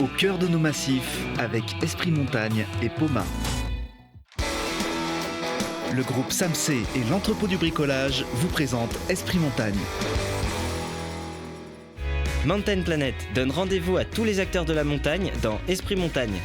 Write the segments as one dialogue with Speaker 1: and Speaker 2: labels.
Speaker 1: au cœur de nos massifs avec Esprit Montagne et Poma. Le groupe Samsé et l'entrepôt du bricolage vous présentent Esprit Montagne.
Speaker 2: Mountain Planet donne rendez-vous à tous les acteurs de la montagne dans Esprit Montagne.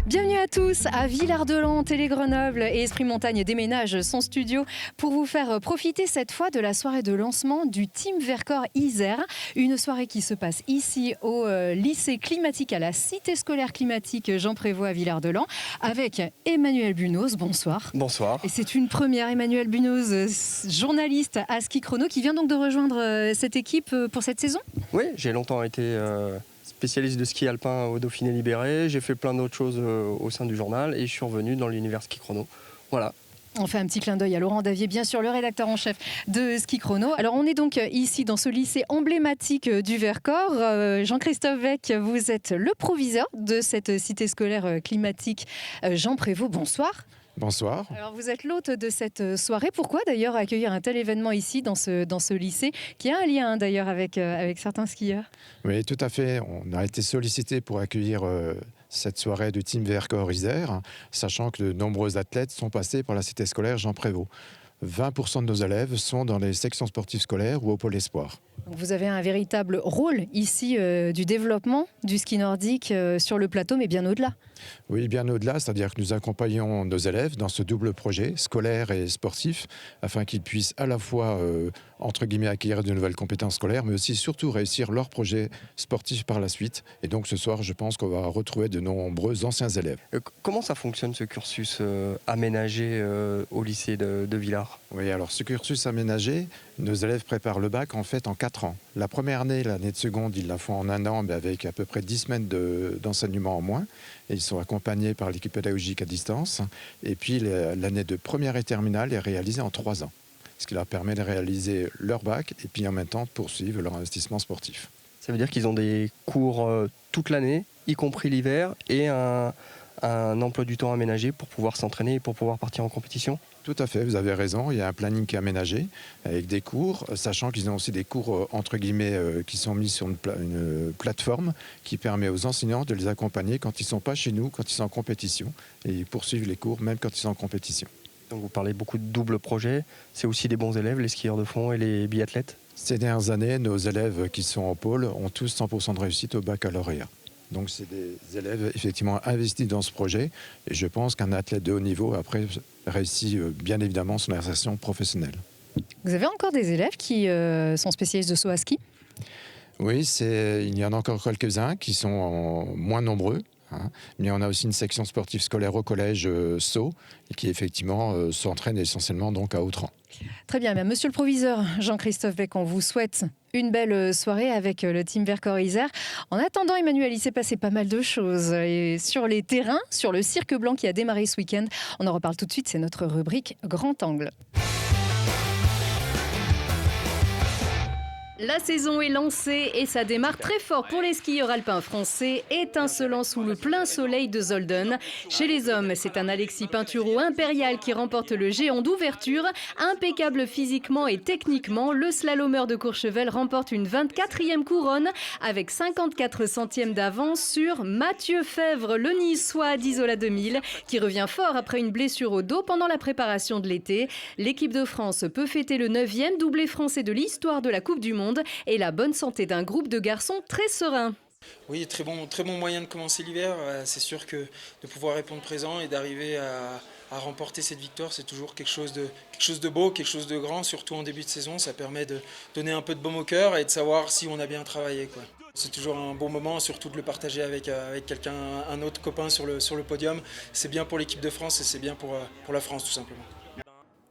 Speaker 3: Bienvenue à tous à Villard-de-Lans, Télé-Grenoble et Esprit Montagne déménage son studio pour vous faire profiter cette fois de la soirée de lancement du Team Vercors Isère. Une soirée qui se passe ici au lycée climatique à la cité scolaire climatique Jean Prévost à Villard-de-Lans avec Emmanuel Bunoz. Bonsoir.
Speaker 4: Bonsoir.
Speaker 3: Et c'est une première, Emmanuel Bunoz, journaliste à Ski Chrono, qui vient donc de rejoindre cette équipe pour cette saison.
Speaker 4: Oui, j'ai longtemps été spécialiste de ski alpin au Dauphiné Libéré. J'ai fait plein d'autres choses au sein du journal et je suis revenu dans l'univers Ski Chrono. Voilà.
Speaker 3: On fait un petit clin d'œil à Laurent Davier, bien sûr, le rédacteur en chef de Ski Chrono. Alors, on est donc ici dans ce lycée emblématique du Vercors. Jean-Christophe Weck, vous êtes le proviseur de cette cité scolaire climatique Jean Prévost. Bonsoir.
Speaker 5: Bonsoir.
Speaker 3: Alors, vous êtes l'hôte de cette soirée. Pourquoi d'ailleurs accueillir un tel événement ici dans ce lycée qui a un lien d'ailleurs avec certains skieurs?
Speaker 5: Oui, tout à fait. On a été sollicité pour accueillir cette soirée du Team Vercors Isère, sachant que de nombreux athlètes sont passés par la cité scolaire Jean Prévost. 20% de nos élèves sont dans les sections sportives scolaires ou au pôle espoir.
Speaker 3: Donc vous avez un véritable rôle ici du développement du ski nordique sur le plateau, mais bien au-delà.
Speaker 5: Oui, bien au-delà, c'est-à-dire que nous accompagnons nos élèves dans ce double projet, scolaire et sportif, afin qu'ils puissent à la fois, entre guillemets, acquérir de nouvelles compétences scolaires, mais aussi surtout réussir leur projet sportif par la suite. Et donc ce soir, je pense qu'on va retrouver de nombreux anciens élèves.
Speaker 4: Comment ça fonctionne ce cursus aménagé au lycée de Villars?
Speaker 5: Oui, alors ce cursus aménagé, nos élèves préparent le bac en fait en 4 ans. La première année, l'année de seconde, ils la font en 1 an, mais avec à peu près 10 semaines d'enseignement en moins. Et ils sont accompagnés par l'équipe pédagogique à distance. Et puis l'année de première et terminale est réalisée en 3 ans. Ce qui leur permet de réaliser leur bac et puis en même temps de poursuivre leur investissement sportif.
Speaker 4: Ça veut dire qu'ils ont des cours toute l'année, y compris l'hiver, et un emploi du temps aménagé pour pouvoir s'entraîner et pour pouvoir partir en compétition?
Speaker 5: Tout à fait, vous avez raison. Il y a un planning qui est aménagé avec des cours, sachant qu'ils ont aussi des cours entre guillemets qui sont mis sur une plateforme qui permet aux enseignants de les accompagner quand ils ne sont pas chez nous, quand ils sont en compétition, et ils poursuivent les cours même quand ils sont en compétition.
Speaker 4: Donc vous parlez beaucoup de double projet. C'est aussi des bons élèves, les skieurs de fond et les biathlètes?
Speaker 5: Ces dernières années, nos élèves qui sont en pôle ont tous 100% de réussite au baccalauréat. Donc c'est des élèves effectivement investis dans ce projet et je pense qu'un athlète de haut niveau après réussit bien évidemment son insertion professionnelle.
Speaker 3: Vous avez encore des élèves qui sont spécialistes de saut à ski?
Speaker 5: Oui, il y en a encore quelques-uns qui sont moins nombreux. Mais on a aussi une section sportive scolaire au collège saut et qui effectivement s'entraîne essentiellement donc à Autran.
Speaker 3: Très bien, monsieur le proviseur Jean-Christophe Weck, on vous souhaite une belle soirée avec le Team Vercors Isère. En attendant, Emmanuel, il s'est passé pas mal de choses et sur les terrains, sur le cirque blanc qui a démarré ce week-end. On en reparle tout de suite, c'est notre rubrique Grand Angle. La saison est lancée et ça démarre très fort pour les skieurs alpins français, étincelants sous le plein soleil de Zolden. Chez les hommes, c'est un Alexis Pinturo impérial qui remporte le géant d'ouverture. Impeccable physiquement et techniquement, le slalomeur de Courchevel remporte une 24e couronne avec 54 centièmes d'avance sur Mathieu Fèvre, le niçois d'Isola 2000, qui revient fort après une blessure au dos pendant la préparation de l'été. L'équipe de France peut fêter le 9e doublé français de l'histoire de la Coupe du Monde et la bonne santé d'un groupe de garçons très sereins.
Speaker 6: Oui, très bon moyen de commencer l'hiver. C'est sûr que de pouvoir répondre présent et d'arriver à remporter cette victoire, c'est toujours quelque chose de beau, quelque chose de grand, surtout en début de saison. Ça permet de donner un peu de baume au cœur et de savoir si on a bien travaillé, quoi. C'est toujours un bon moment, surtout de le partager avec quelqu'un, un autre copain sur le podium. C'est bien pour l'équipe de France et c'est bien pour la France, tout simplement.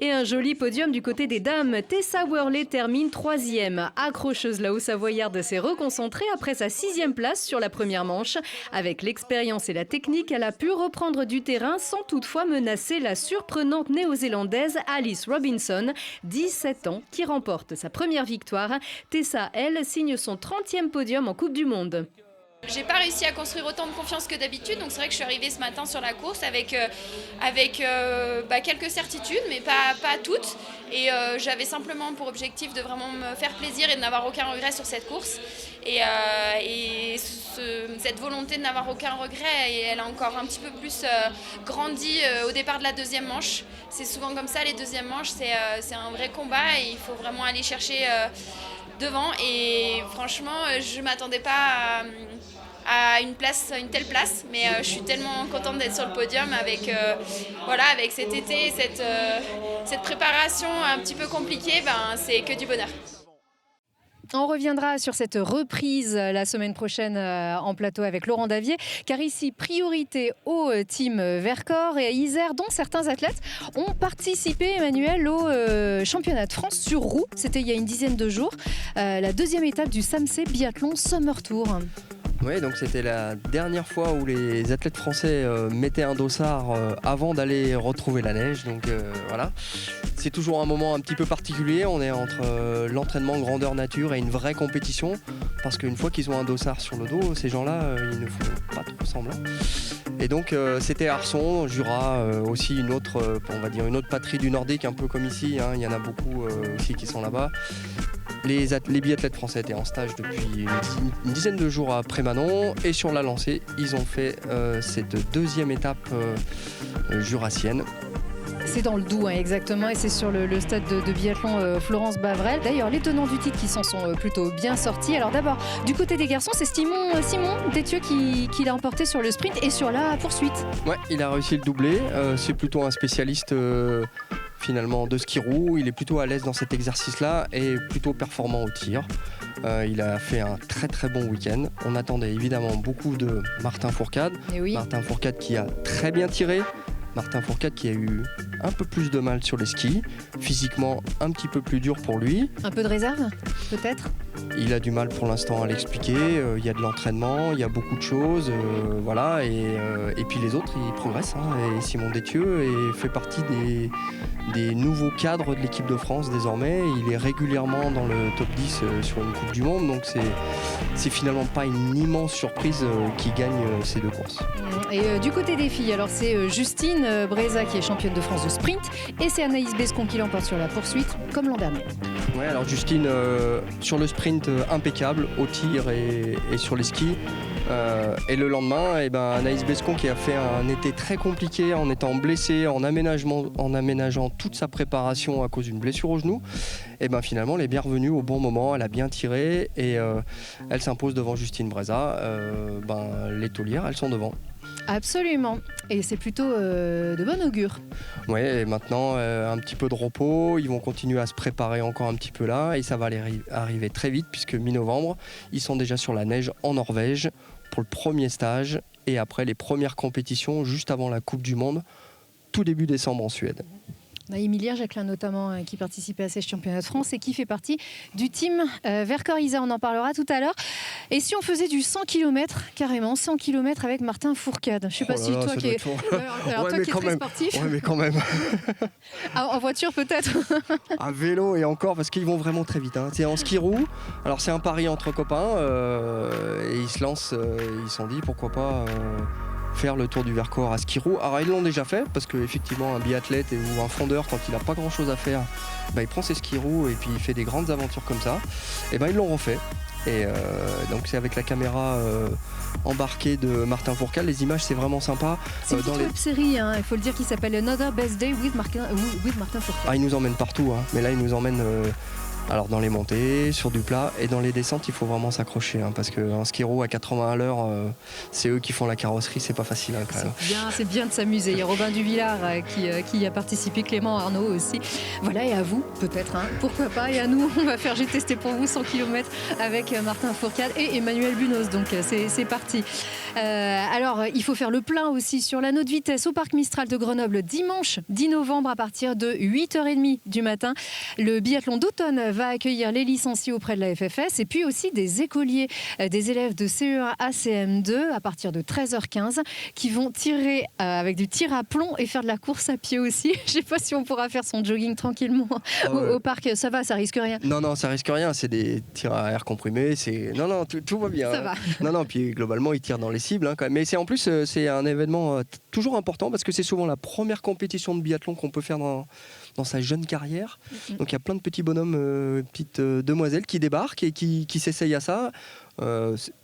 Speaker 3: Et un joli podium du côté des dames. Tessa Worley termine 3e. Accrocheuse, la Haut-Savoyarde s'est reconcentrée après sa 6e place sur la première manche. Avec l'expérience et la technique, elle a pu reprendre du terrain sans toutefois menacer la surprenante néo-zélandaise Alice Robinson, 17 ans, qui remporte sa première victoire. Tessa, elle, signe son 30e podium en Coupe du Monde.
Speaker 7: J'ai pas réussi à construire autant de confiance que d'habitude, donc c'est vrai que je suis arrivée ce matin sur la course avec quelques certitudes, mais pas toutes. Et j'avais simplement pour objectif de vraiment me faire plaisir et de n'avoir aucun regret sur cette course. Cette volonté de n'avoir aucun regret, elle a encore un petit peu plus grandi au départ de la deuxième manche. C'est souvent comme ça, les deuxièmes manches, c'est un vrai combat et il faut vraiment aller chercher devant. Et franchement, je ne m'attendais pas à une telle place, mais je suis tellement contente d'être sur le podium avec cet été, cette préparation un petit peu compliquée, c'est que du bonheur.
Speaker 3: On reviendra sur cette reprise la semaine prochaine en plateau avec Laurent Davier, car ici, priorité au team Vercors et à Isère, dont certains athlètes ont participé, Emmanuel, au championnat de France sur roue. C'était il y a une dizaine de jours, la deuxième étape du SAMC Biathlon Summer Tour.
Speaker 4: Oui, donc c'était la dernière fois où les athlètes français mettaient un dossard avant d'aller retrouver la neige. Donc voilà, c'est toujours un moment un petit peu particulier. On est entre l'entraînement grandeur nature et une vraie compétition. Parce qu'une fois qu'ils ont un dossard sur le dos, ces gens-là, ils ne font pas trop semblant. Et donc c'était Arson, Jura, aussi une autre patrie du Nordique, un peu comme ici. Hein, il y en a beaucoup aussi qui sont là-bas. Les biathlètes français étaient en stage depuis une dizaine de jours après Manon, et sur la lancée, ils ont fait cette deuxième étape jurassienne.
Speaker 3: C'est dans le Doubs, hein, exactement, et c'est sur le stade de biathlon Florence Bavrel. D'ailleurs, les tenants du titre qui s'en sont plutôt bien sortis. Alors d'abord, du côté des garçons, c'est Simon Détieux qui l'a emporté sur le sprint et sur la poursuite. Ouais,
Speaker 4: il a réussi le doublé. C'est plutôt un spécialiste finalement de ski roue. Il est plutôt à l'aise dans cet exercice-là et plutôt performant au tir. Il a fait un très très bon week-end. On attendait évidemment beaucoup de Martin Fourcade.
Speaker 3: Oui.
Speaker 4: Martin Fourcade qui a très bien tiré. Martin Fourcade qui a eu un peu plus de mal sur les skis, physiquement un petit peu plus dur pour lui.
Speaker 3: Un peu de réserve, peut-être ?
Speaker 4: Il a du mal pour l'instant à l'expliquer, il y a de l'entraînement, il y a beaucoup de choses, voilà, et puis les autres ils progressent, hein, et Simon Détieux fait partie des nouveaux cadres de l'équipe de France désormais. Il est régulièrement dans le top 10 sur une Coupe du Monde, donc c'est finalement pas une immense surprise qui gagne ces deux courses.
Speaker 3: Et du côté des filles, alors c'est Justine Breza qui est championne de France de sprint, et c'est Anaïs Bescon qui l'emporte sur la poursuite, comme l'an dernier.
Speaker 4: Ouais, alors Justine sur le sprint impeccable au tir et sur les skis. Et le lendemain, Anaïs Bescon qui a fait un été très compliqué en étant blessée, en aménageant toute sa préparation à cause d'une blessure au genou, finalement elle est bien revenue au bon moment, elle a bien tiré et elle s'impose devant Justine Breza. Les taulières, elles sont devant.
Speaker 3: Absolument, et c'est plutôt de bon augure.
Speaker 4: Oui, et maintenant un petit peu de repos, ils vont continuer à se préparer encore un petit peu là, et ça va arriver très vite puisque mi-novembre, ils sont déjà sur la neige en Norvège pour le premier stage, et après les premières compétitions juste avant la Coupe du Monde, tout début décembre en Suède.
Speaker 3: Emilia Jacquelin notamment qui participait à ces championnats de France et qui fait partie du team Vercors-Isère, on en parlera tout à l'heure. Et si on faisait du 100 km, carrément 100 km avec Martin Fourcade, je ne sais pas si toi qui es très sportif.
Speaker 4: Ouais, mais quand même.
Speaker 3: En voiture peut-être.
Speaker 4: À vélo et encore, parce qu'ils vont vraiment très vite. Hein. C'est en ski roue, alors c'est un pari entre copains et ils se lancent, ils se sont dit pourquoi pas... faire le tour du Vercors à ski roue. Alors ils l'ont déjà fait parce qu'effectivement un biathlète ou un fondeur, quand il n'a pas grand chose à faire, il prend ses skis roues et puis il fait des grandes aventures comme ça. Et ils l'ont refait. Et donc c'est avec la caméra embarquée de Martin Fourcade. Les images c'est vraiment sympa.
Speaker 3: C'est une web série, hein, il faut le dire, qui s'appelle Another Best Day with Martin Fourcade.
Speaker 4: Ah, il nous emmène partout, hein. Mais là il nous emmène Alors dans les montées, sur du plat et dans les descentes, il faut vraiment s'accrocher parce qu'un ski roue à 80 à l'heure, c'est eux qui font la carrosserie, c'est pas facile quand même.
Speaker 3: C'est bien de s'amuser. Il y a Robin Duvillard qui y a participé, Clément Arnaud aussi. Voilà, et à vous peut-être, pourquoi pas. Et à nous, on va faire J'ai testé pour vous 100 km avec Martin Fourcade et Emmanuel Bunos. Donc c'est parti. Alors il faut faire le plein aussi sur l'anneau de vitesse au Parc Mistral de Grenoble dimanche 10 novembre à partir de 8h30 du matin. Le biathlon d'automne va accueillir les licenciés auprès de la FFS et puis aussi des écoliers, des élèves de CE1 à CM2 à partir de 13h15 qui vont tirer avec du tir à plomb et faire de la course à pied aussi. Je ne sais pas si on pourra faire son jogging tranquillement au parc. Ça va, ça risque rien?
Speaker 4: Non, ça risque rien. C'est des tirs à air comprimé. Non, tout va bien.
Speaker 3: Ça va.
Speaker 4: Non, puis globalement, ils tirent dans les cibles quand même. Mais en plus, c'est un événement toujours important parce que c'est souvent la première compétition de biathlon qu'on peut faire dans sa jeune carrière. Donc il y a plein de petits bonhommes, petites demoiselles qui débarquent et qui s'essayent à ça.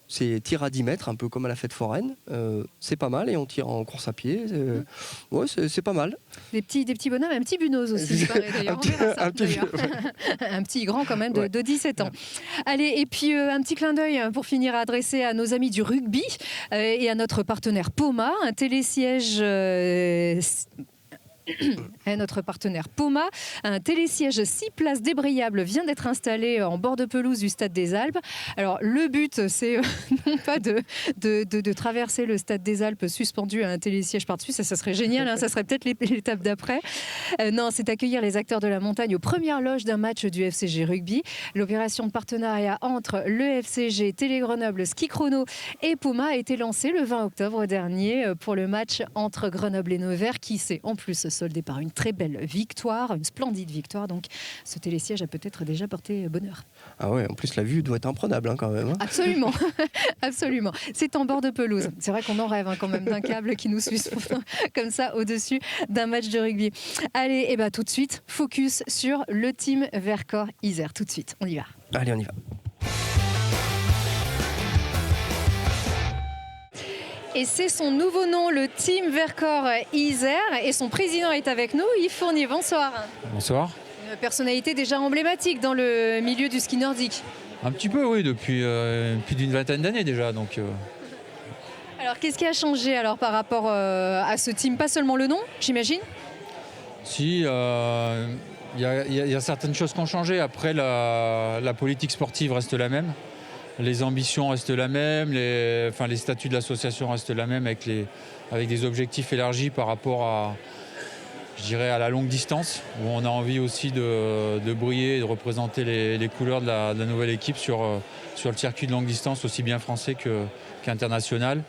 Speaker 4: C'est tir à 10 mètres, un peu comme à la fête foraine. C'est pas mal et on tire en course à pied. Ouais, c'est pas mal.
Speaker 3: Des petits bonhommes, un petit Bunos aussi, pareil, d'ailleurs. Un petit grand quand même de 17 ans. Allez, et puis un petit clin d'œil pour finir adressé à nos amis du rugby et à notre partenaire Poma, un télésiège... Et notre partenaire Poma, un télésiège 6 places débrayables vient d'être installé en bord de pelouse du Stade des Alpes. Alors le but, c'est non pas de traverser le Stade des Alpes suspendu à un télésiège par-dessus, ça serait génial, ça serait peut-être l'étape d'après. Non, c'est accueillir les acteurs de la montagne aux premières loges d'un match du FCG Rugby. L'opération de partenariat entre le FCG, Télé Grenoble, Ski Chrono et Poma a été lancée le 20 octobre dernier pour le match entre Grenoble et Nevers qui s'est en plus soldé par une très belle victoire, une splendide victoire. Donc ce télésiège a peut-être déjà porté bonheur.
Speaker 4: Ah ouais, en plus la vue doit être imprenable quand même.
Speaker 3: Absolument, absolument. C'est en bord de pelouse. C'est vrai qu'on en rêve quand même d'un câble qui nous suit comme ça au-dessus d'un match de rugby. Allez, et tout de suite, focus sur le team Vercors Isère. Tout de suite, on y va.
Speaker 4: Allez, on y va.
Speaker 3: Et c'est son nouveau nom, le Team Vercors Isère. Et son président est avec nous, Yves Fournier. Bonsoir.
Speaker 8: Bonsoir.
Speaker 3: Une personnalité déjà emblématique dans le milieu du ski nordique.
Speaker 8: Un petit peu, oui, depuis plus d'une vingtaine d'années déjà. Donc,
Speaker 3: Alors, qu'est-ce qui a changé alors, par rapport à ce team? Pas seulement le nom, j'imagine?
Speaker 8: Si, y a certaines choses qui ont changé. Après, la politique sportive reste la même. Les ambitions restent la même, les statuts de l'association restent la même avec des objectifs élargis par rapport à la longue distance, où on a envie aussi de briller et de représenter les couleurs de la nouvelle équipe sur le circuit de longue distance, aussi bien français qu'international,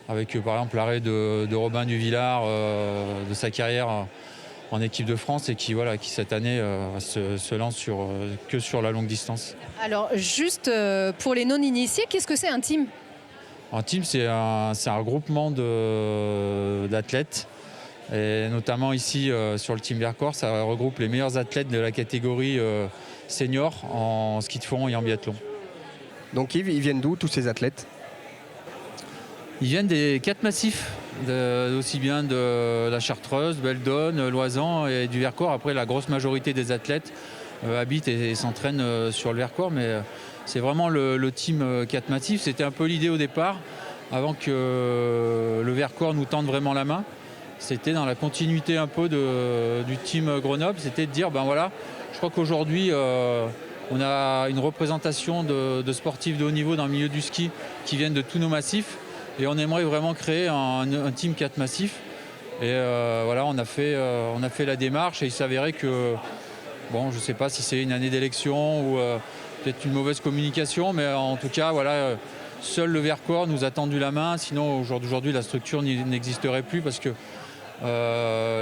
Speaker 8: avec par exemple l'arrêt de Robin Duvillard de sa carrière en équipe de France et qui cette année se lance que sur la longue distance.
Speaker 3: Alors juste pour les non-initiés, qu'est-ce que c'est un team?
Speaker 8: Un team, c'est un regroupement d'athlètes. Et notamment ici sur le team Vercors, ça regroupe les meilleurs athlètes de la catégorie senior en ski de fond et en biathlon.
Speaker 4: Donc Yves, ils viennent d'où tous ces athlètes?
Speaker 8: Ils viennent des 4 massifs, aussi bien de la Chartreuse, Beldon, Loisan et du Vercors. Après, la grosse majorité des athlètes habitent et s'entraînent sur le Vercors, mais c'est vraiment le team 4 massifs. C'était un peu l'idée au départ, avant que le Vercors nous tende vraiment la main. C'était dans la continuité un peu du team Grenoble, c'était de dire, je crois qu'aujourd'hui, on a une représentation de sportifs de haut niveau dans le milieu du ski qui viennent de tous nos massifs. Et on aimerait vraiment créer un team 4 massifs. Et on a fait la démarche et il s'avérait que, je ne sais pas si c'est une année d'élection ou peut-être une mauvaise communication, mais en tout cas, seul le Vercors nous a tendu la main. Sinon, aujourd'hui, la structure n'existerait plus parce que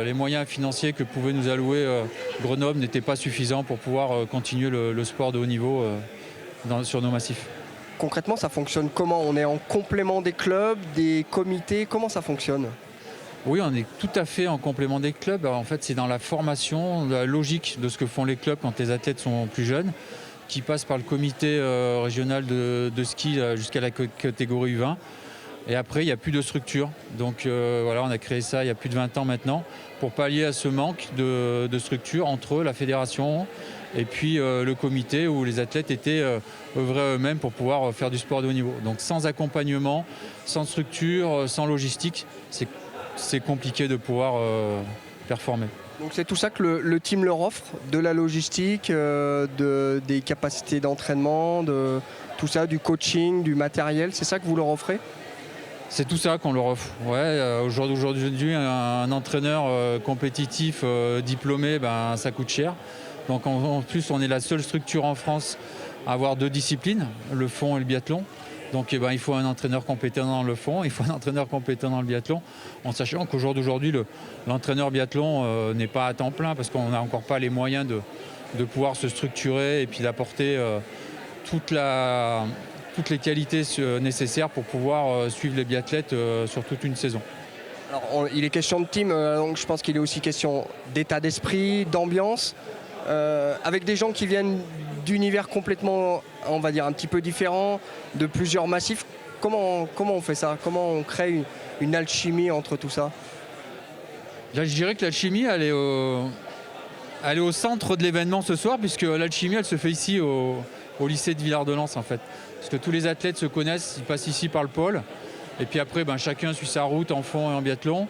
Speaker 8: les moyens financiers que pouvait nous allouer Grenoble n'étaient pas suffisants pour pouvoir continuer le sport de haut niveau sur nos massifs.
Speaker 4: Concrètement, ça fonctionne comment? On est en complément des clubs, des comités? Comment ça fonctionne?
Speaker 8: Oui, on est tout à fait en complément des clubs. Alors, en fait, c'est dans la formation, la logique de ce que font les clubs quand les athlètes sont plus jeunes, qui passe par le comité régional de ski jusqu'à la catégorie 20. Et après, il n'y a plus de structure. Donc voilà, on a créé ça il y a plus de 20 ans maintenant pour pallier à ce manque de structure entre la fédération et puis le comité où les athlètes étaient œuvrés eux-mêmes pour pouvoir faire du sport de haut niveau. Donc sans accompagnement, sans structure, sans logistique, c'est compliqué de pouvoir performer.
Speaker 4: Donc c'est tout ça que le team leur offre, de la logistique, des capacités d'entraînement, de tout ça, du coaching, du matériel, c'est ça que vous leur offrez ?
Speaker 8: C'est tout ça qu'on leur offre. Ouais, aujourd'hui, un entraîneur compétitif diplômé, ça coûte cher. Donc en plus, on est la seule structure en France à avoir 2 disciplines, le fond et le biathlon. Donc il faut un entraîneur compétent dans le fond, il faut un entraîneur compétent dans le biathlon, en sachant qu'au jour d'aujourd'hui, l'entraîneur biathlon n'est pas à temps plein parce qu'on n'a encore pas les moyens de pouvoir se structurer et puis d'apporter toutes les qualités nécessaires pour pouvoir suivre les biathlètes sur toute une saison.
Speaker 4: Alors, il est question de team, donc je pense qu'il est aussi question d'état d'esprit, d'ambiance, avec des gens qui viennent d'univers complètement, on va dire, un petit peu différents, de plusieurs massifs. Comment on fait ça ? Comment on crée une alchimie entre tout ça ?
Speaker 8: Là, je dirais que l'alchimie, elle est au centre de l'événement ce soir, puisque l'alchimie, elle se fait ici au lycée de Villard-de-Lans, en fait. Parce que tous les athlètes se connaissent, ils passent ici par le pôle. Et puis après, chacun suit sa route en fond et en biathlon.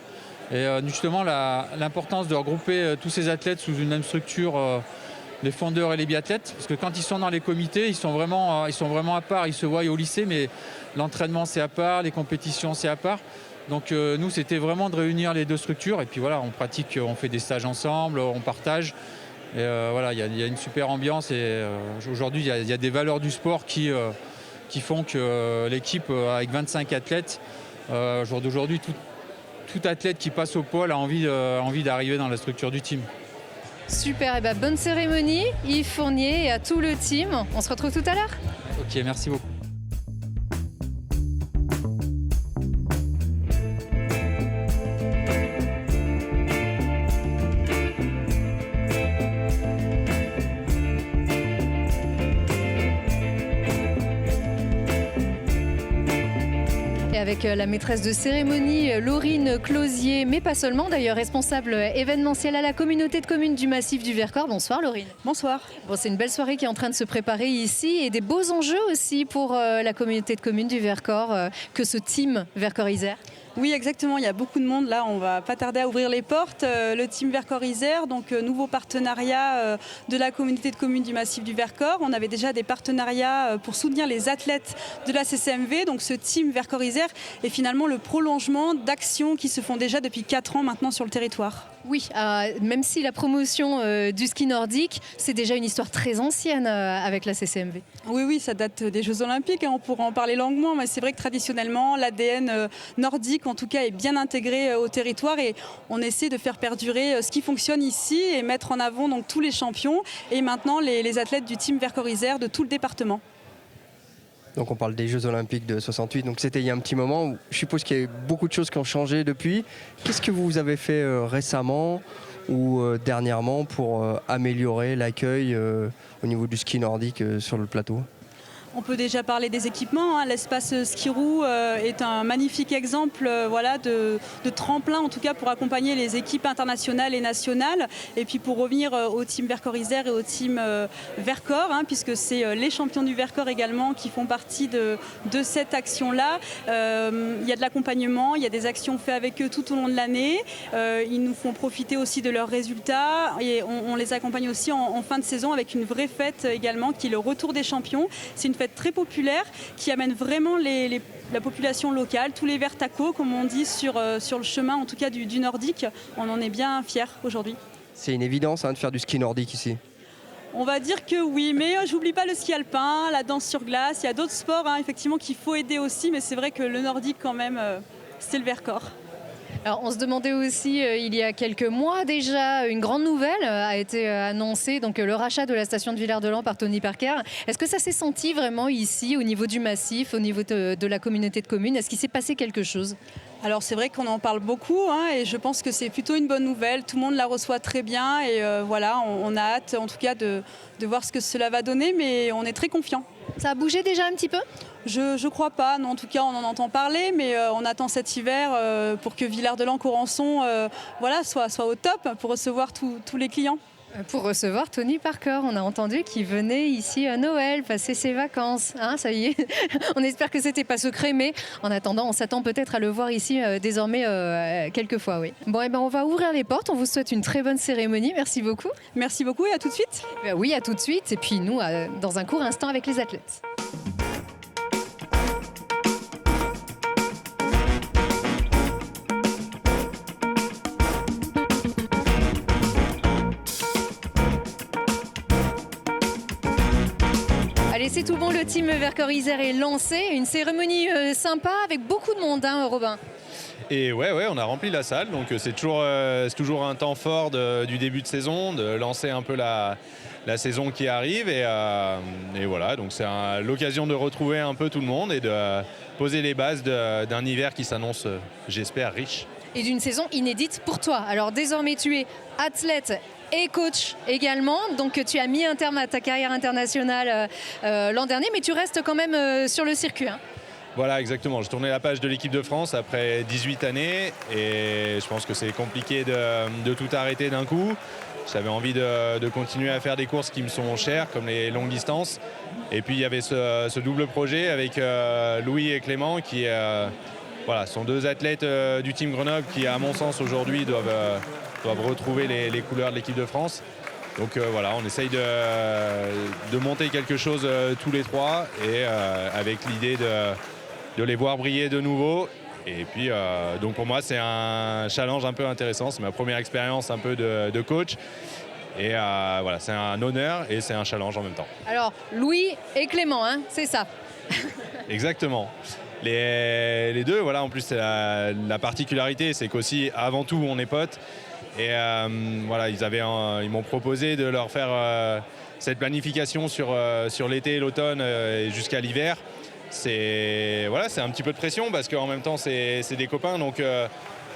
Speaker 8: Et justement, l'importance de regrouper tous ces athlètes sous une même structure, les fondeurs et les biathlètes, parce que quand ils sont dans les comités, ils sont vraiment à part, ils se voient au lycée, mais l'entraînement c'est à part, les compétitions c'est à part. Donc nous, c'était vraiment de réunir les 2 structures. Et puis voilà, on pratique, on fait des stages ensemble, on partage. Et voilà, il y a une super ambiance. Et aujourd'hui, il y a des valeurs du sport qui font que l'équipe, avec 25 athlètes, au jour d'aujourd'hui, tout athlète qui passe au pôle a envie d'arriver dans la structure du team.
Speaker 3: Super, et bonne cérémonie Yves Fournier et à tout le team. On se retrouve tout à l'heure.
Speaker 8: Ok, merci beaucoup.
Speaker 3: Et avec la maîtresse de cérémonie, Laurine Closier, mais pas seulement d'ailleurs, responsable événementielle à la communauté de communes du Massif du Vercors. Bonsoir Laurine.
Speaker 9: Bonsoir.
Speaker 3: Bon, c'est une belle soirée qui est en train de se préparer ici et des beaux enjeux aussi pour la communauté de communes du Vercors que ce team Vercors-Isère.
Speaker 9: Oui, exactement. Il y a beaucoup de monde là. On va pas tarder à ouvrir les portes. Le team Vercors-Isère, donc nouveau partenariat de la communauté de communes du Massif du Vercors. On avait déjà des partenariats pour soutenir les athlètes de la CCMV. Donc ce team Vercors-Isère est finalement le prolongement d'actions qui se font déjà depuis 4 ans maintenant sur le territoire.
Speaker 3: Oui, même si la promotion du ski nordique, c'est déjà une histoire très ancienne avec la CCMV.
Speaker 9: Oui, ça date des Jeux Olympiques, on pourra en parler longuement, mais c'est vrai que traditionnellement, l'ADN nordique, en tout cas, est bien intégré au territoire et on essaie de faire perdurer ce qui fonctionne ici et mettre en avant donc, tous les champions et maintenant les athlètes du team Vercors-Isère de tout le département.
Speaker 4: Donc on parle des Jeux Olympiques de 68, donc c'était il y a un petit moment. Je suppose qu'il y a eu beaucoup de choses qui ont changé depuis. Qu'est-ce que vous avez fait récemment ou dernièrement pour améliorer l'accueil au niveau du ski nordique sur le plateau ?
Speaker 9: On peut déjà parler des équipements. L'espace Skiroo est un magnifique exemple de tremplin, en tout cas pour accompagner les équipes internationales et nationales. Et puis pour revenir au team Vercors-Isère et au team Vercors, puisque c'est les champions du Vercors également qui font partie de cette action-là. Il y a de l'accompagnement, il y a des actions faites avec eux tout au long de l'année. Ils nous font profiter aussi de leurs résultats et on les accompagne aussi en fin de saison avec une vraie fête également qui est le retour des champions. C'est une fête très populaire qui amène vraiment la population locale, tous les vertacos comme on dit sur le chemin en tout cas du nordique. On en est bien fiers aujourd'hui.
Speaker 4: C'est une évidence de faire du ski nordique ici.
Speaker 9: On va dire que oui, mais j'oublie pas le ski alpin, la danse sur glace, il y a d'autres sports effectivement qu'il faut aider aussi, mais c'est vrai que le nordique quand même c'est le Vercors.
Speaker 3: Alors, on se demandait aussi, il y a quelques mois déjà, une grande nouvelle a été annoncée, donc le rachat de la station de Villard-de-Lans par Tony Parker. Est-ce que ça s'est senti vraiment ici, au niveau du massif, au niveau de la communauté de communes ? Est-ce qu'il s'est passé quelque chose ?
Speaker 9: Alors c'est vrai qu'on en parle beaucoup et je pense que c'est plutôt une bonne nouvelle. Tout le monde la reçoit très bien et voilà, on a hâte en tout cas de voir ce que cela va donner, mais on est très confiants.
Speaker 3: Ça a bougé déjà un petit peu ?
Speaker 9: Je crois pas, non, en tout cas on en entend parler, mais on attend cet hiver pour que Villard-de-Lans-Corançon soit au top pour recevoir tous les clients.
Speaker 3: Pour recevoir Tony Parker, on a entendu qu'il venait ici à Noël passer ses vacances. Ça y est, on espère que c'était pas secret, mais en attendant, on s'attend peut-être à le voir ici désormais quelques fois. Oui. Bon, on va ouvrir les portes. On vous souhaite une très bonne cérémonie. Merci beaucoup.
Speaker 9: Merci beaucoup et à tout de suite.
Speaker 3: Oui, à tout de suite. Et puis nous, dans un court instant avec les athlètes. Allez, c'est tout bon, le team Vercors-Isère est lancé. Une cérémonie sympa avec beaucoup de monde, Robin.
Speaker 10: Et ouais, on a rempli la salle, donc c'est toujours un temps fort du début de saison, de lancer un peu la saison qui arrive. Et voilà, donc c'est l'occasion de retrouver un peu tout le monde et de poser les bases d'un hiver qui s'annonce, j'espère, riche.
Speaker 3: Et d'une saison inédite pour toi. Alors désormais, tu es athlète et coach également, donc tu as mis un terme à ta carrière internationale l'an dernier, mais tu restes quand même sur le circuit.
Speaker 10: Voilà, exactement. J'ai tourné la page de l'équipe de France après 18 années et je pense que c'est compliqué de tout arrêter d'un coup. J'avais envie de continuer à faire des courses qui me sont chères, comme les longues distances. Et puis il y avait ce double projet avec Louis et Clément qui sont deux athlètes du team Grenoble qui, à mon sens, aujourd'hui doivent retrouver les couleurs de l'équipe de France. Donc on essaye de monter quelque chose tous les trois et avec l'idée de les voir briller de nouveau. Et puis donc pour moi c'est un challenge un peu intéressant, c'est ma première expérience un peu de coach. Et c'est un honneur et c'est un challenge en même temps.
Speaker 3: Alors Louis et Clément, c'est ça.
Speaker 10: Exactement. Les deux, en plus la particularité c'est qu'aussi avant tout on est potes. Et ils m'ont proposé de leur faire cette planification sur l'été et l'automne et jusqu'à l'hiver. C'est un petit peu de pression parce qu'en même temps c'est des copains, donc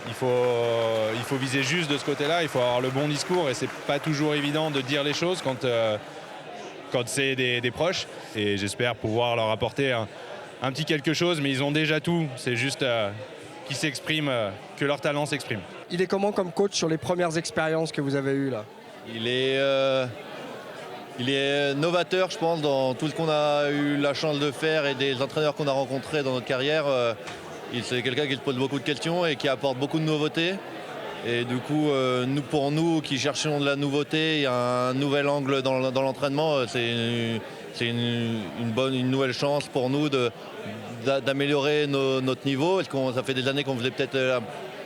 Speaker 10: il faut viser juste de ce côté-là, il faut avoir le bon discours et c'est pas toujours évident de dire les choses quand c'est des proches. Et j'espère pouvoir leur apporter un petit quelque chose, mais ils ont déjà tout, c'est juste qu'ils s'expriment, que leur talent s'exprime.
Speaker 4: Il est comment comme coach sur les premières expériences que vous avez eues là ?
Speaker 11: Il est novateur, je pense, dans tout ce qu'on a eu la chance de faire et des entraîneurs qu'on a rencontrés dans notre carrière. C'est quelqu'un qui se pose beaucoup de questions et qui apporte beaucoup de nouveautés. Et du coup, pour nous qui cherchons de la nouveauté, il y a un nouvel angle dans l'entraînement. C'est une nouvelle chance pour nous d'améliorer notre niveau. Parce que ça fait des années qu'on faisait peut-être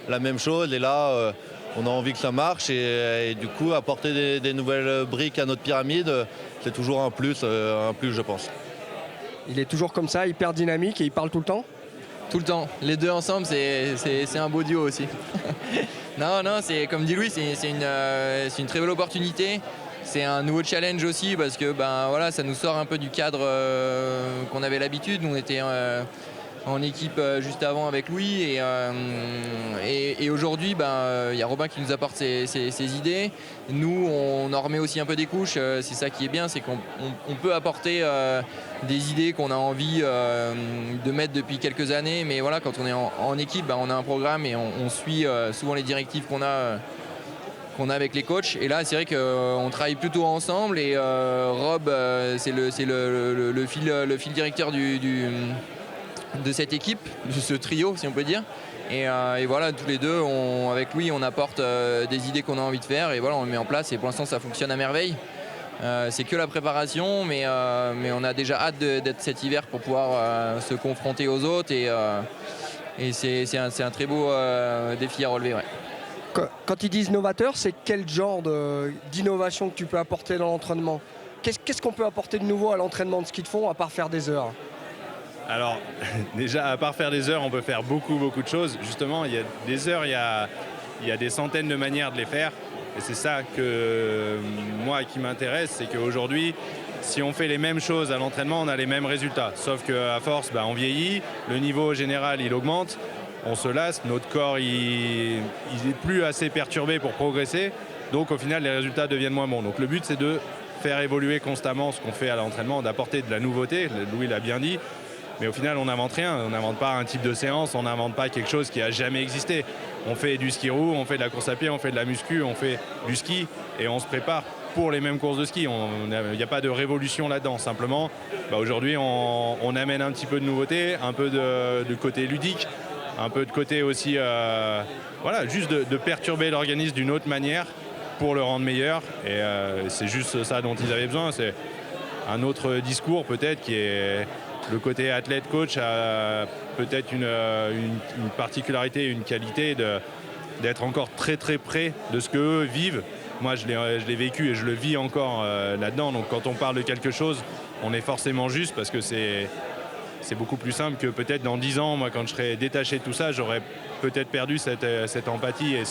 Speaker 11: la même chose. Et là, on a envie que ça marche. Et du coup, apporter des nouvelles briques à notre pyramide, c'est toujours un plus, je pense.
Speaker 4: Il est toujours comme ça, hyper dynamique et il parle tout le temps ?
Speaker 12: Tout le temps. Les deux ensemble, c'est un beau duo aussi. Non, c'est comme dit Louis, c'est une très belle opportunité. C'est un nouveau challenge aussi parce que ça nous sort un peu du cadre qu'on avait l'habitude. Nous, on était en équipe juste avant avec Louis et aujourd'hui il y a Robin qui nous apporte ses idées. Nous on en remet aussi un peu des couches, c'est ça qui est bien, c'est qu'on peut apporter des idées qu'on a envie de mettre depuis quelques années, mais voilà, quand on est en équipe on a un programme et on suit souvent les directives qu'on a avec les coachs. Et là c'est vrai qu'on travaille plutôt ensemble et Rob c'est le fil directeur de cette équipe, de ce trio si on peut dire. Et voilà, tous les deux, avec Louis, on apporte des idées qu'on a envie de faire et voilà, on le met en place et pour l'instant ça fonctionne à merveille. C'est que la préparation, mais on a déjà hâte d'être cet hiver pour pouvoir se confronter aux autres et c'est un très beau défi à relever. Ouais.
Speaker 4: Quand ils disent novateur, c'est quel genre d'innovation que tu peux apporter dans l'entraînement ? Qu'est-ce qu'on peut apporter de nouveau à l'entraînement de ski de fond à part faire des heures ?
Speaker 10: Alors, déjà, à part faire des heures, on peut faire beaucoup de choses. Justement, il y a des heures, il y a des centaines de manières de les faire. Et c'est ça que moi qui m'intéresse, c'est qu'aujourd'hui, si on fait les mêmes choses à l'entraînement, on a les mêmes résultats. Sauf qu'à force, on vieillit, le niveau général, il augmente. on se lasse, notre corps il est plus assez perturbé pour progresser, donc au final les résultats deviennent moins bons. Donc le but c'est de faire évoluer constamment ce qu'on fait à l'entraînement, d'apporter de la nouveauté, Louis l'a bien dit, mais au final on n'invente rien, on n'invente pas un type de séance, on n'invente pas quelque chose qui a jamais existé. On fait du ski roue, on fait de la course à pied, on fait de la muscu, on fait du ski et on se prépare pour les mêmes courses de ski. Il n'y a pas de révolution là-dedans, simplement aujourd'hui on amène un petit peu de nouveauté, un peu de côté ludique, un peu de côté aussi, juste de perturber l'organisme d'une autre manière pour le rendre meilleur. Et c'est juste ça dont ils avaient besoin. C'est un autre discours peut-être qui est le côté athlète-coach a peut-être une particularité, une qualité d'être encore très très près de ce qu'eux vivent. Moi je l'ai vécu et je le vis encore là-dedans. Donc quand on parle de quelque chose, on est forcément juste parce que c'est beaucoup plus simple que peut-être dans 10 ans, moi quand je serai détaché de tout ça, j'aurais peut-être perdu cette empathie et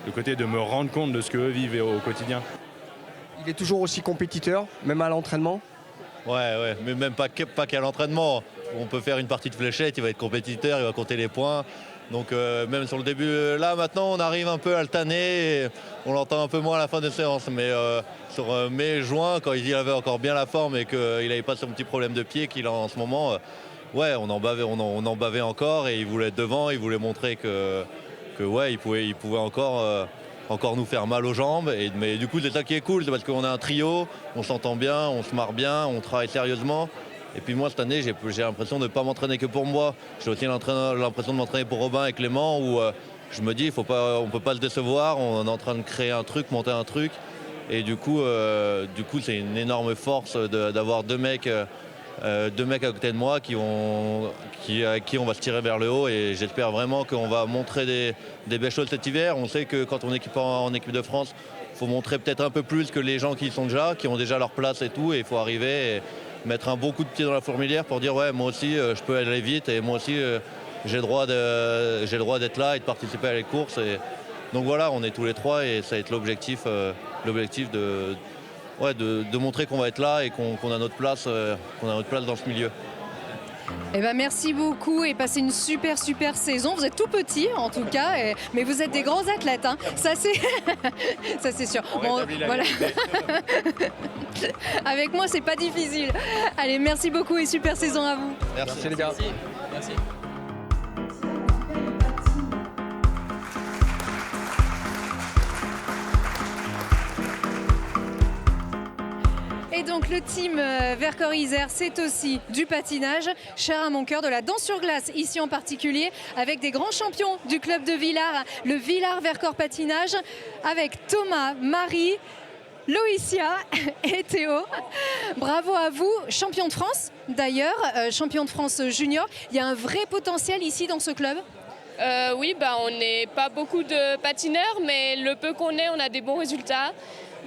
Speaker 10: le côté de me rendre compte de ce qu'eux vivent au quotidien.
Speaker 4: Il est toujours aussi compétiteur, même à l'entraînement?
Speaker 11: Ouais, mais même pas qu'à l'entraînement. On peut faire une partie de fléchette, il va être compétiteur, il va compter les points. Donc même sur le début, là maintenant on arrive un peu à le tanner, et on l'entend un peu moins à la fin des séances. Mais sur mai, juin, quand il avait encore bien la forme et qu'il n'avait pas son petit problème de pied qu'il a en ce moment, on en bavait encore et il voulait être devant, il voulait montrer il pouvait encore nous faire mal aux jambes. Mais du coup c'est ça qui est cool, c'est parce qu'on a un trio, on s'entend bien, on se marre bien, on travaille sérieusement. Et puis moi cette année j'ai l'impression de ne pas m'entraîner que pour moi. J'ai aussi l'impression de m'entraîner pour Robin et Clément où je me dis on ne peut pas se décevoir, on est en train de créer un truc, monter un truc. Et du coup c'est une énorme force d'avoir deux mecs à côté de moi avec qui on va se tirer vers le haut. Et j'espère vraiment qu'on va montrer des belles choses cet hiver. On sait que quand on est en équipe de France, il faut montrer peut-être un peu plus que les gens qui ont déjà leur place et tout. Et il faut arriver et mettre un bon coup de pied dans la fourmilière pour dire moi aussi je peux aller vite et moi aussi j'ai le droit d'être là et de participer à les courses. Et donc voilà, on est tous les trois et ça va être l'objectif de montrer qu'on va être là et qu'on a notre place dans ce milieu.
Speaker 3: Eh ben merci beaucoup et passez une super saison. Vous êtes tout petit en tout cas, mais vous êtes des grands athlètes. Hein. Ça c'est sûr. Voilà. Avec moi c'est pas difficile. Allez, merci beaucoup et super saison à vous.
Speaker 11: Merci les gars.
Speaker 12: Merci.
Speaker 3: Et donc le team Vercors-Isère, c'est aussi du patinage, cher à mon cœur, de la danse sur glace ici en particulier, avec des grands champions du club de Villars, le Villars-Vercors Patinage, avec Thomas, Marie, Loïcia et Théo. Bravo à vous, champion de France d'ailleurs, champion de France junior. Il y a un vrai potentiel ici dans ce club?
Speaker 13: Oui, on n'est pas beaucoup de patineurs, mais le peu qu'on est, on a des bons résultats.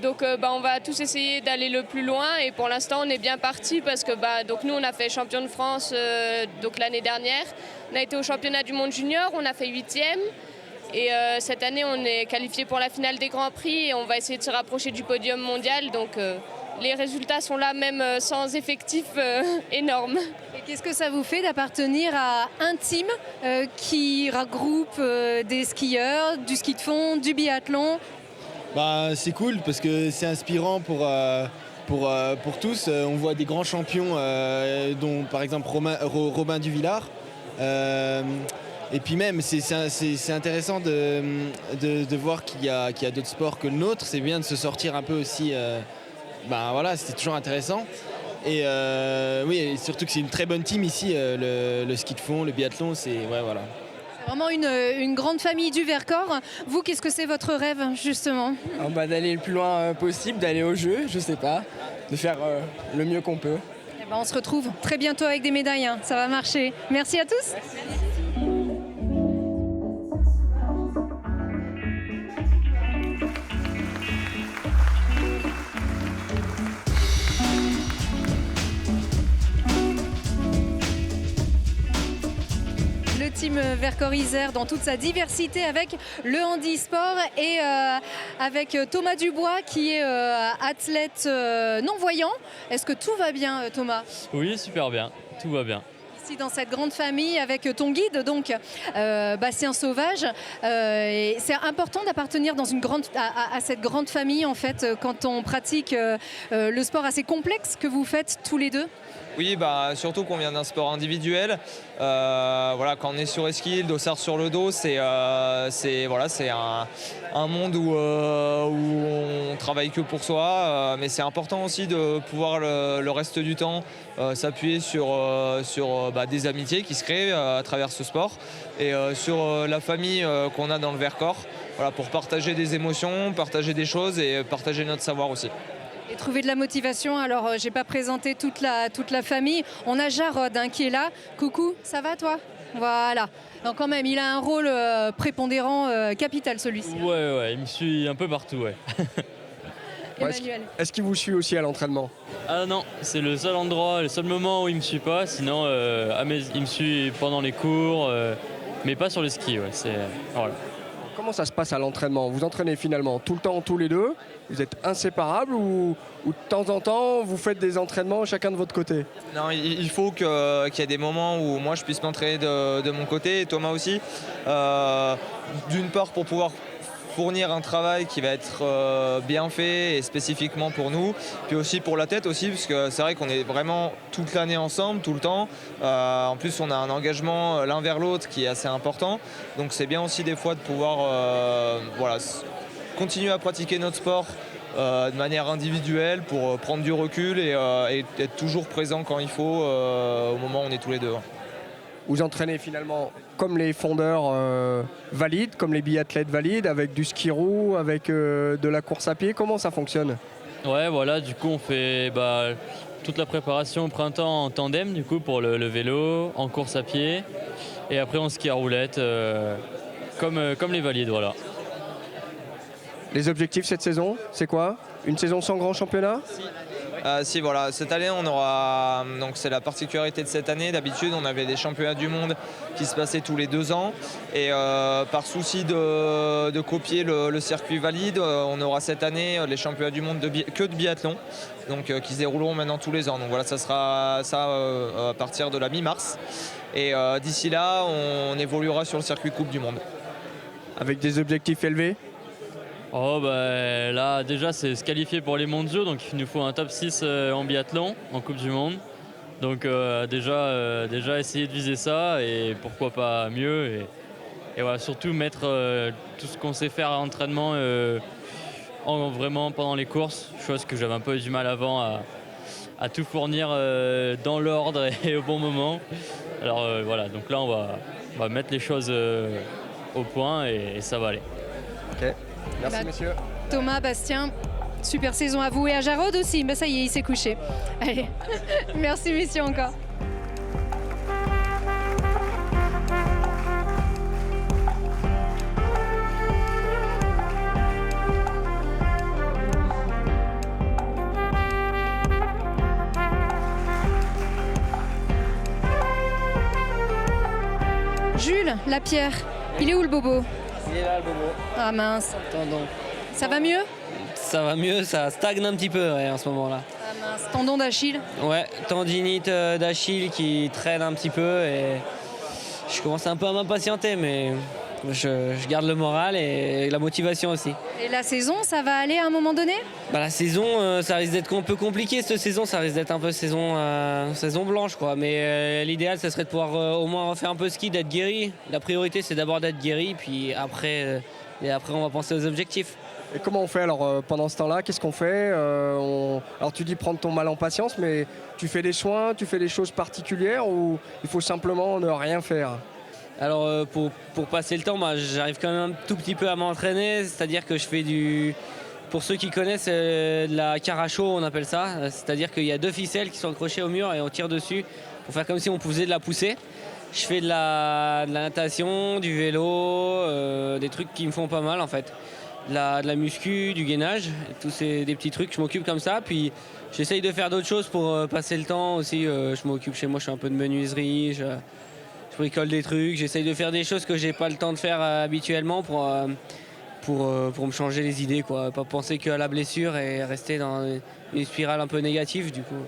Speaker 13: Donc on va tous essayer d'aller le plus loin et pour l'instant on est bien parti parce que donc nous on a fait champion de France l'année dernière. On a été au championnat du monde junior, on a fait 8e et cette année on est qualifié pour la finale des Grands Prix et on va essayer de se rapprocher du podium mondial. Donc les résultats sont là même sans effectif énorme.
Speaker 3: Et qu'est-ce que ça vous fait d'appartenir à un team qui regroupe des skieurs, du ski de fond, du biathlon?
Speaker 14: C'est cool parce que c'est inspirant pour tous. On voit des grands champions dont par exemple Robin Duvillard. Et puis même c'est intéressant de voir qu'il y a d'autres sports que le nôtre. C'est bien de se sortir un peu aussi. C'est toujours intéressant. Et et surtout que c'est une très bonne team ici, le ski de fond, le biathlon, voilà.
Speaker 3: Vraiment une grande famille du Vercors. Vous, qu'est-ce que c'est votre rêve, justement?
Speaker 15: D'aller le plus loin possible, d'aller au jeu, je sais pas, de faire le mieux qu'on peut.
Speaker 3: On se retrouve très bientôt avec des médailles, hein. Ça va marcher. Merci à tous. Merci. Team Vercors-Isère dans toute sa diversité avec le handisport et avec Thomas Dubois qui est athlète non-voyant. Est-ce que tout va bien, Thomas?
Speaker 16: Oui, super bien, tout va bien.
Speaker 3: aussi dans cette grande famille avec ton guide, donc Bastien Sauvage. Et c'est important d'appartenir dans à cette grande famille en fait quand on pratique le sport assez complexe que vous faites tous les deux.
Speaker 16: Oui, surtout qu'on vient d'un sport individuel. Voilà, quand on est sur esquille, dossard sur le dos, c'est un monde où on travaille que pour soi. Mais c'est important aussi de pouvoir le reste du temps s'appuyer sur des amitiés qui se créent à travers ce sport et sur la famille qu'on a dans le Vercors. Voilà, pour partager des émotions, partager des choses et partager notre savoir aussi.
Speaker 3: Et trouver de la motivation. Alors, j'ai pas présenté toute la famille. On a Jarod qui est là. Coucou, ça va toi? Voilà. Donc quand même, il a un rôle prépondérant, capital celui-ci.
Speaker 17: Ouais, il me suit un peu partout, ouais.
Speaker 3: Emmanuel.
Speaker 18: Est-ce qu'il vous suit aussi à l'entraînement?
Speaker 17: Ah non, c'est le seul endroit, le seul moment où il me suit pas. Sinon, il me suit pendant les cours, mais pas sur le ski. Ouais. Voilà.
Speaker 18: Comment ça se passe à l'entraînement? Vous entraînez finalement tout le temps tous les deux? Vous êtes inséparables ou de temps en temps vous faites des entraînements chacun de votre côté?
Speaker 16: Non, il faut qu'il y ait des moments où moi je puisse m'entraîner de mon côté et Thomas aussi. D'une part pour pouvoir fournir un travail qui va être bien fait et spécifiquement pour nous, puis aussi pour la tête aussi, parce que c'est vrai qu'on est vraiment toute l'année ensemble, tout le temps. En plus on a un engagement l'un vers l'autre qui est assez important, donc c'est bien aussi des fois de pouvoir continuer à pratiquer notre sport de manière individuelle pour prendre du recul et être toujours présent quand il faut au moment où on est tous les deux.
Speaker 18: Vous entraînez finalement comme les fondeurs valides, comme les biathlètes valides, avec du ski roue, avec de la course à pied. Comment ça fonctionne?
Speaker 17: Ouais, voilà, du coup on fait toute la préparation au printemps en tandem du coup pour le vélo, en course à pied, et après on ski à roulette comme les valides, voilà.
Speaker 18: Les objectifs cette saison, c'est quoi? Une saison sans grand championnat?
Speaker 16: Si, voilà, cette année on aura, donc c'est la particularité de cette année, d'habitude on avait des championnats du monde qui se passaient tous les 2 ans et par souci de copier le circuit valide, on aura cette année les championnats du monde que de biathlon, donc qui se dérouleront maintenant tous les ans. Donc voilà, ça sera ça à partir de la mi-mars et d'ici là on évoluera sur le circuit Coupe du Monde.
Speaker 18: Avec des objectifs élevés?
Speaker 17: Là déjà c'est se qualifier pour les mondiaux, donc il nous faut un top 6 en biathlon en Coupe du Monde, donc déjà essayer de viser ça et pourquoi pas mieux et voilà, surtout mettre tout ce qu'on sait faire à l'entraînement vraiment pendant les courses, chose que j'avais un peu du mal avant à tout fournir dans l'ordre et au bon moment. Alors voilà, donc là on va mettre les choses au point et ça va aller.
Speaker 18: Ok. Merci messieurs.
Speaker 3: Thomas, Bastien, super saison à vous et à Jarod aussi. Ça y est, il s'est couché. Allez, merci messieurs encore. Jules Lapierre, il est où le bobo?
Speaker 19: Il est là le bobo.
Speaker 3: Ah mince.
Speaker 19: Tendon.
Speaker 3: Ça va mieux?
Speaker 19: Ça va mieux, ça stagne un petit peu en ce moment-là.
Speaker 3: Ah mince. Tendon d'Achille?
Speaker 19: Ouais, tendinite d'Achille qui traîne un petit peu et je commence un peu à m'impatienter, mais je garde le moral et la motivation aussi.
Speaker 3: Et la saison, ça va aller à un moment donné?
Speaker 19: La saison, ça risque d'être un peu compliqué cette saison, ça risque d'être un peu saison blanche quoi. Mais l'idéal, ça serait de pouvoir au moins faire un peu de ski, d'être guéri. La priorité, c'est d'abord d'être guéri, puis après on va penser aux objectifs.
Speaker 18: Et comment on fait alors pendant ce temps-là? Qu'est-ce qu'on fait? Alors tu dis prendre ton mal en patience, mais tu fais des soins, tu fais des choses particulières ou il faut simplement ne rien faire?
Speaker 19: Alors pour passer le temps, j'arrive quand même un tout petit peu à m'entraîner, c'est-à-dire que je fais pour ceux qui connaissent de la caracho, on appelle ça, c'est-à-dire qu'il y a 2 ficelles qui sont accrochées au mur et on tire dessus pour faire comme si on faisait de la poussée. Je fais de la natation, du vélo, des trucs qui me font pas mal en fait. De la muscu, du gainage, des petits trucs, je m'occupe comme ça. Puis j'essaye de faire d'autres choses pour passer le temps aussi. Je m'occupe chez moi, je fais un peu de menuiserie, je bricole des trucs. J'essaye de faire des choses que j'ai pas le temps de faire habituellement pour me changer les idées, quoi. Pas penser qu'à la blessure et rester dans une spirale un peu négative du coup.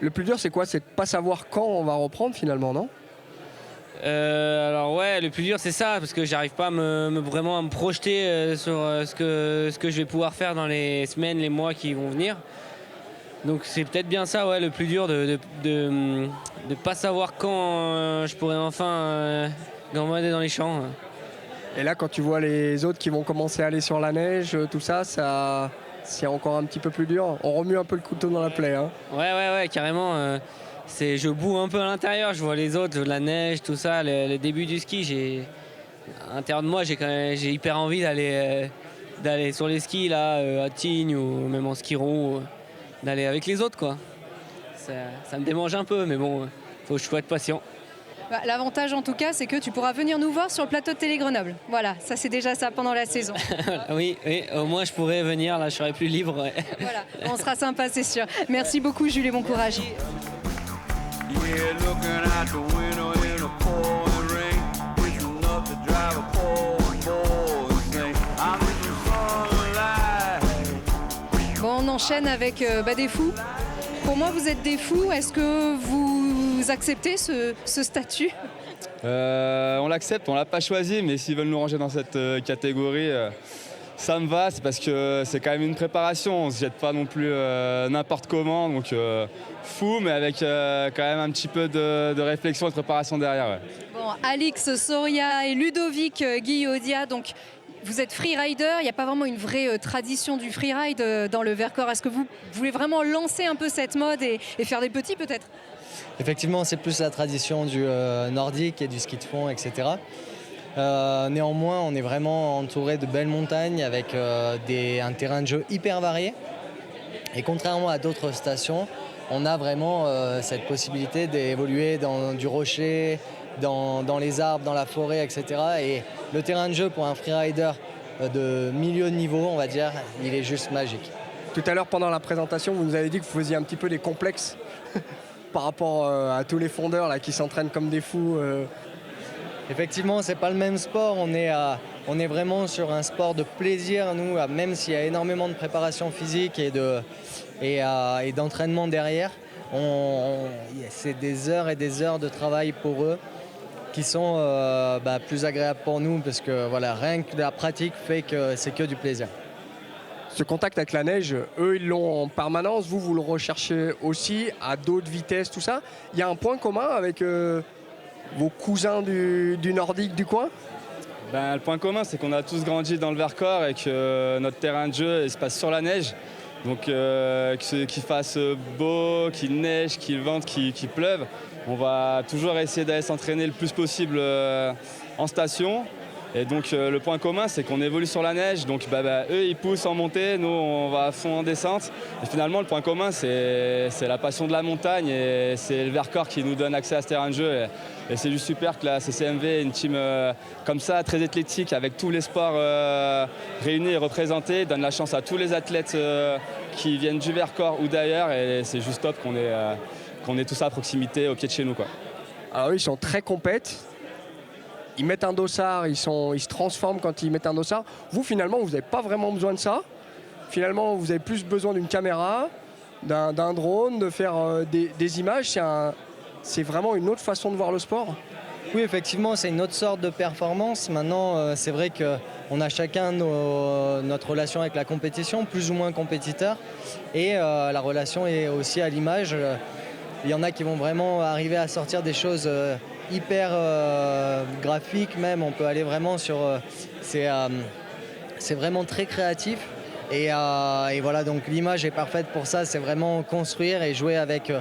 Speaker 18: Le plus dur, c'est quoi? C'est de ne pas savoir quand on va reprendre finalement, non?
Speaker 19: Alors ouais, le plus dur c'est ça, parce que j'arrive pas vraiment à me projeter sur ce que je vais pouvoir faire dans les semaines, les mois qui vont venir. Donc c'est peut-être bien ça, ouais, le plus dur de pas savoir quand je pourrai enfin gambader dans les champs.
Speaker 18: Et là, quand tu vois les autres qui vont commencer à aller sur la neige, tout ça, c'est encore un petit peu plus dur. On remue un peu le couteau dans la plaie. Hein.
Speaker 19: Ouais, carrément. Je boue un peu à l'intérieur, je vois les autres, la neige, tout ça, le début du ski. À l'intérieur de moi, j'ai hyper envie d'aller sur les skis là, à Tignes ou même en ski roue, d'aller avec les autres, quoi. Ça me démange un peu, mais bon, faut être patient.
Speaker 3: L'avantage en tout cas, c'est que tu pourras venir nous voir sur le plateau de Télé Grenoble. Voilà, ça c'est déjà ça pendant la saison.
Speaker 19: Oui, au moins je pourrais venir, là je serai plus libre. Ouais.
Speaker 3: Voilà, on sera sympa, c'est sûr. Merci beaucoup Jules et bon courage. Bon, on enchaîne avec des fous. Pour moi, vous êtes des fous. Est-ce que vous acceptez ce statut?
Speaker 20: On l'accepte, on l'a pas choisi, mais s'ils veulent nous ranger dans cette catégorie, ça me va. C'est parce que c'est quand même une préparation. On se jette pas non plus n'importe comment. Donc fou, mais avec quand même un petit peu de réflexion et de préparation derrière. Ouais.
Speaker 3: Bon, Alix Soria et Ludovic Guillodia, donc vous êtes freerider, il n'y a pas vraiment une vraie tradition du freeride dans le Vercors. Est-ce que vous voulez vraiment lancer un peu cette mode et faire des petits peut-être?
Speaker 21: Effectivement, c'est plus la tradition du nordique et du ski de fond, etc. Néanmoins, on est vraiment entouré de belles montagnes avec un terrain de jeu hyper varié. Et contrairement à d'autres stations, on a vraiment cette possibilité d'évoluer dans du rocher, dans les arbres, dans la forêt, etc. Et le terrain de jeu pour un freerider de milieu de niveau, on va dire, il est juste magique.
Speaker 18: Tout à l'heure, pendant la présentation, vous nous avez dit que vous faisiez un petit peu des complexes par rapport à tous les fondeurs là, qui s'entraînent comme des fous.
Speaker 21: Effectivement, c'est pas le même sport. On est vraiment sur un sport de plaisir, nous, même s'il y a énormément de préparation physique et d'entraînement derrière. C'est des heures et des heures de travail pour eux qui sont plus agréables pour nous parce que voilà, rien que la pratique fait que c'est que du plaisir.
Speaker 18: Ce contact avec la neige, eux, ils l'ont en permanence. Vous le recherchez aussi à d'autres vitesses, tout ça. Il y a un point commun avec vos cousins du nordique du coin?
Speaker 20: Le point commun, c'est qu'on a tous grandi dans le Vercors et que notre terrain de jeu il se passe sur la neige. Donc qu'il fasse beau, qu'il neige, qu'il vente, qu'il pleuve, on va toujours essayer d'aller s'entraîner le plus possible en station. Et donc le point commun, c'est qu'on évolue sur la neige. Donc eux, ils poussent en montée, nous, on va à fond en descente. Et finalement, le point commun, c'est la passion de la montagne et c'est le Vercors qui nous donne accès à ce terrain de jeu. Et c'est juste super que la CCMV ait une team comme ça, très athlétique, avec tous les sports réunis et représentés, donne la chance à tous les athlètes qui viennent du Vercors ou d'ailleurs. Et c'est juste top qu'on ait tout ça à proximité, au pied de chez nous, quoi.
Speaker 18: Alors eux, ils sont très compètes. Ils mettent un dossard, ils se transforment quand ils mettent un dossard. Vous, finalement, vous n'avez pas vraiment besoin de ça. Finalement, vous avez plus besoin d'une caméra, d'un drone, de faire des images. C'est vraiment une autre façon de voir le sport.
Speaker 21: Oui, effectivement, c'est une autre sorte de performance. Maintenant, c'est vrai qu'on a chacun notre relation avec la compétition, plus ou moins compétiteur. Et la relation est aussi à l'image. Il y en a qui vont vraiment arriver à sortir des choses hyper graphiques même. On peut aller vraiment sur... c'est vraiment très créatif. Et voilà, donc l'image est parfaite pour ça. C'est vraiment construire et jouer avec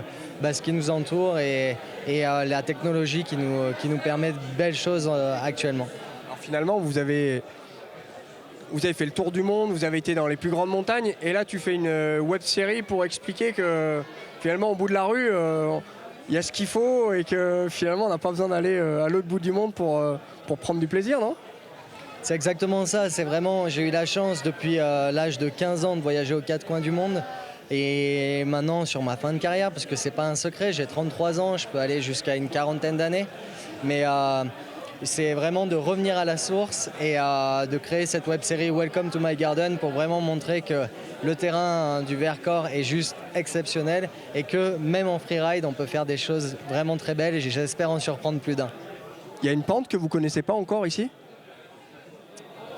Speaker 21: ce qui nous entoure et la technologie qui nous permet de belles choses actuellement.
Speaker 18: Alors finalement, vous avez fait le tour du monde, vous avez été dans les plus grandes montagnes. Et là, tu fais une web-série pour expliquer que finalement, au bout de la rue... il y a ce qu'il faut et que finalement on n'a pas besoin d'aller à l'autre bout du monde pour prendre du plaisir, non?
Speaker 21: C'est exactement ça, c'est vraiment, j'ai eu la chance depuis l'âge de 15 ans de voyager aux quatre coins du monde et maintenant sur ma fin de carrière, parce que c'est pas un secret, j'ai 33 ans, je peux aller jusqu'à une quarantaine d'années, mais c'est vraiment de revenir à la source et de créer cette web série Welcome to My Garden pour vraiment montrer que le terrain du Vercors est juste exceptionnel et que même en freeride on peut faire des choses vraiment très belles et j'espère en surprendre plus d'un.
Speaker 18: Il y a une pente que vous ne connaissez pas encore ici ?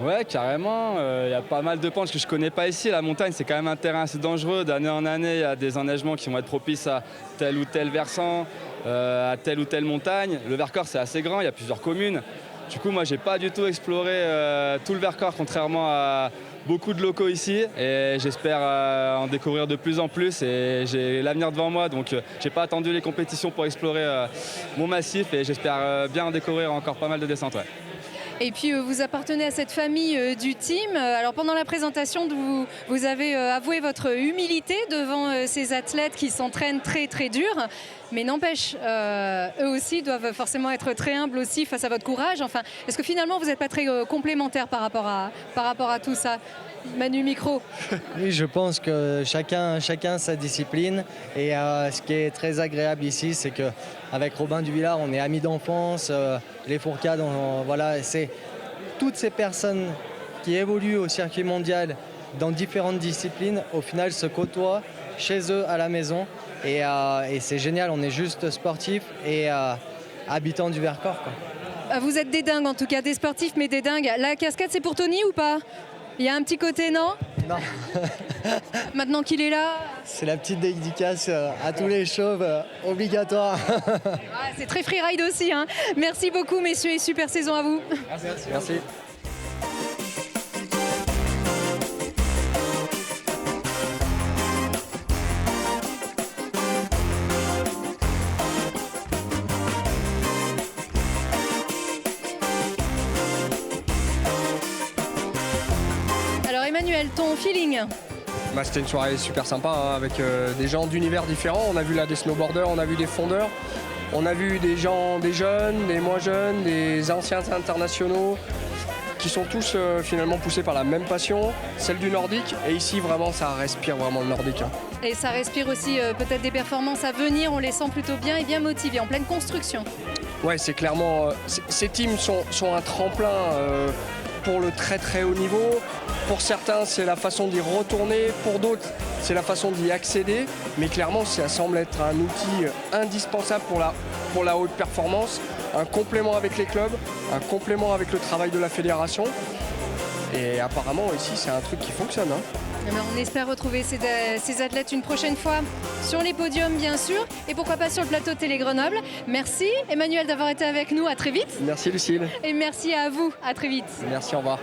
Speaker 20: Ouais, carrément. Il y a pas mal de pentes que je ne connais pas ici. La montagne, c'est quand même un terrain assez dangereux. D'année en année, il y a des enneigements qui vont être propices à tel ou tel versant, à telle ou telle montagne. Le Vercors, c'est assez grand, il y a plusieurs communes. Du coup, moi, je n'ai pas du tout exploré tout le Vercors, contrairement à beaucoup de locaux ici. Et j'espère en découvrir de plus en plus. Et j'ai l'avenir devant moi, donc je n'ai pas attendu les compétitions pour explorer mon massif. Et j'espère bien en découvrir encore pas mal de descentes. Ouais.
Speaker 3: Et puis vous appartenez à cette famille du team. Alors pendant la présentation, vous avez avoué votre humilité devant ces athlètes qui s'entraînent très très dur. Mais n'empêche, eux aussi doivent forcément être très humbles aussi face à votre courage. Enfin, est-ce que finalement vous n'êtes pas très complémentaires par rapport à tout ça ? Manu, micro.
Speaker 21: Oui, je pense que chacun sa discipline. Et ce qui est très agréable ici, c'est qu'avec Robin Duvillard, on est amis d'enfance. Les Fourcades, voilà, c'est toutes ces personnes qui évoluent au circuit mondial dans différentes disciplines, au final se côtoient chez eux à la maison. Et c'est génial, on est juste sportifs et habitants du Vercors, quoi.
Speaker 3: Vous êtes des dingues en tout cas, des sportifs mais des dingues. La cascade, c'est pour Tony ou pas ? Il y a un petit côté, non ?
Speaker 21: Non.
Speaker 3: Maintenant qu'il est là.
Speaker 21: C'est la petite dédicace à tous les chauves, obligatoire.
Speaker 3: C'est très freeride aussi. Hein. Merci beaucoup, messieurs, et super saison à vous.
Speaker 21: Merci.
Speaker 3: Emmanuel, ton feeling ?
Speaker 18: C'était une soirée super sympa hein, avec des gens d'univers différents. On a vu là des snowboarders, on a vu des fondeurs, on a vu des gens, des jeunes, des moins jeunes, des anciens internationaux qui sont tous finalement poussés par la même passion, celle du nordique. Et ici vraiment ça respire vraiment le nordique. Hein.
Speaker 3: Et ça respire aussi peut-être des performances à venir, on les sent plutôt bien et bien motivés, en pleine construction.
Speaker 18: Ouais, c'est clairement... ces teams sont un tremplin pour le très très haut niveau. Pour certains, c'est la façon d'y retourner. Pour d'autres, c'est la façon d'y accéder. Mais clairement, ça semble être un outil indispensable pour la haute performance. Un complément avec les clubs, un complément avec le travail de la fédération. Et apparemment, ici, c'est un truc qui fonctionne. Hein.
Speaker 3: On espère retrouver ces athlètes une prochaine fois sur les podiums, bien sûr. Et pourquoi pas sur le plateau de Télé Grenoble. Merci, Emmanuel, d'avoir été avec nous. À très vite.
Speaker 18: Merci, Lucille.
Speaker 3: Et merci à vous. À très vite.
Speaker 18: Merci, au revoir.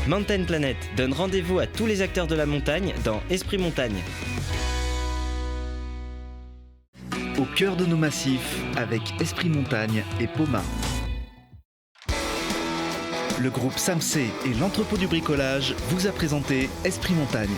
Speaker 2: Mountain Planet donne rendez-vous à tous les acteurs de la montagne dans Esprit Montagne.
Speaker 1: Au cœur de nos massifs avec Esprit Montagne et Poma. Le groupe Samsé et l'entrepôt du bricolage vous a présenté Esprit Montagne.